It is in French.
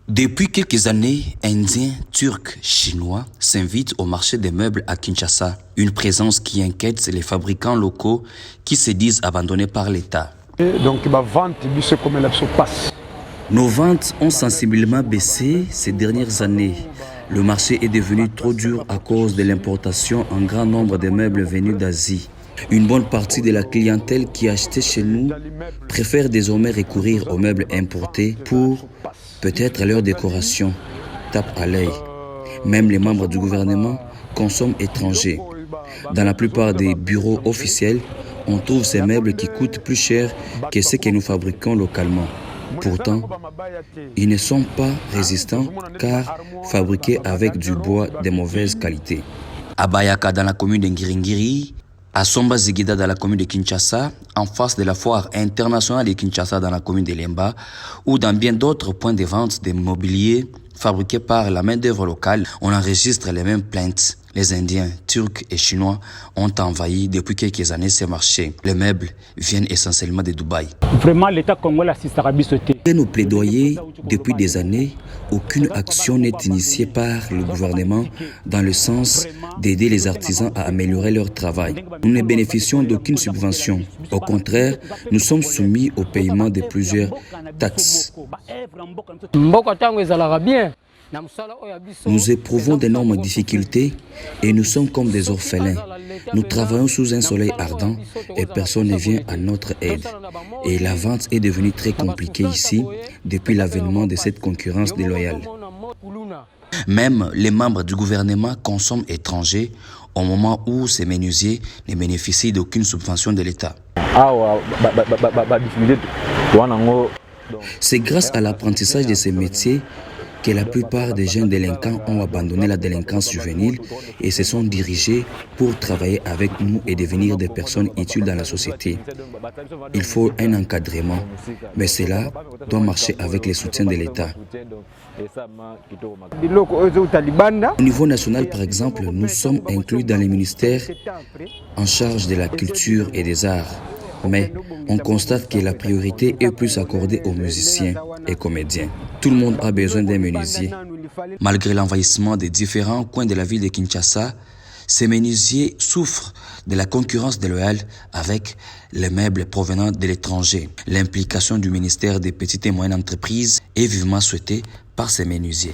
Depuis quelques années, Indiens, Turcs, Chinois s'invitent au marché des meubles à Kinshasa, une présence qui inquiète les fabricants locaux qui se disent abandonnés par l'État. Donc, nos ventes ont sensiblement baissé ces dernières années. Le marché est devenu trop dur à cause de l'importation en grand nombre de meubles venus d'Asie. Une bonne partie de la clientèle qui achetait chez nous préfère désormais recourir aux meubles importés pour peut-être leur décoration tape à l'œil. Même les membres du gouvernement consomment étrangers. Dans la plupart des bureaux officiels, on trouve ces meubles qui coûtent plus cher que ceux que nous fabriquons localement. Pourtant, ils ne sont pas résistants car fabriqués avec du bois de mauvaise qualité. À Bayaka, dans la commune de Ngiringiri, à Somba Zigida, dans la commune de Kinshasa, en face de la foire internationale de Kinshasa, dans la commune de Lemba, ou dans bien d'autres points de vente de mobilier fabriqués par la main-d'œuvre locale, on enregistre les mêmes plaintes. Les Indiens, Turcs et Chinois ont envahi depuis quelques années ces marchés. Les meubles viennent essentiellement de Dubaï. Vraiment, l'État congolais assiste à Après nos plaidoyers, depuis des années, aucune action n'est initiée par le gouvernement dans le sens d'aider les artisans à améliorer leur travail. Nous ne bénéficions d'aucune subvention. Au contraire, nous sommes soumis au paiement de plusieurs taxes. Nous éprouvons d'énormes difficultés et nous sommes comme des orphelins. Nous travaillons sous un soleil ardent et personne ne vient à notre aide. Et la vente est devenue très compliquée ici depuis l'avènement de cette concurrence déloyale. Même les membres du gouvernement consomment étrangers au moment où ces menuisiers ne bénéficient d'aucune subvention de l'État. C'est grâce à l'apprentissage de ces métiers que la plupart des jeunes délinquants ont abandonné la délinquance juvénile et se sont dirigés pour travailler avec nous et devenir des personnes utiles dans la société. Il faut un encadrement, mais cela doit marcher avec le soutien de l'État. Au niveau national, par exemple, nous sommes inclus dans les ministères en charge de la culture et des arts. Mais on constate que la priorité est plus accordée aux musiciens et comédiens. Tout le monde a besoin d'un menuisier. Malgré l'envahissement des différents coins de la ville de Kinshasa, ces menuisiers souffrent de la concurrence déloyale avec les meubles provenant de l'étranger. L'implication du ministère des petites et moyennes entreprises est vivement souhaitée par ces menuisiers.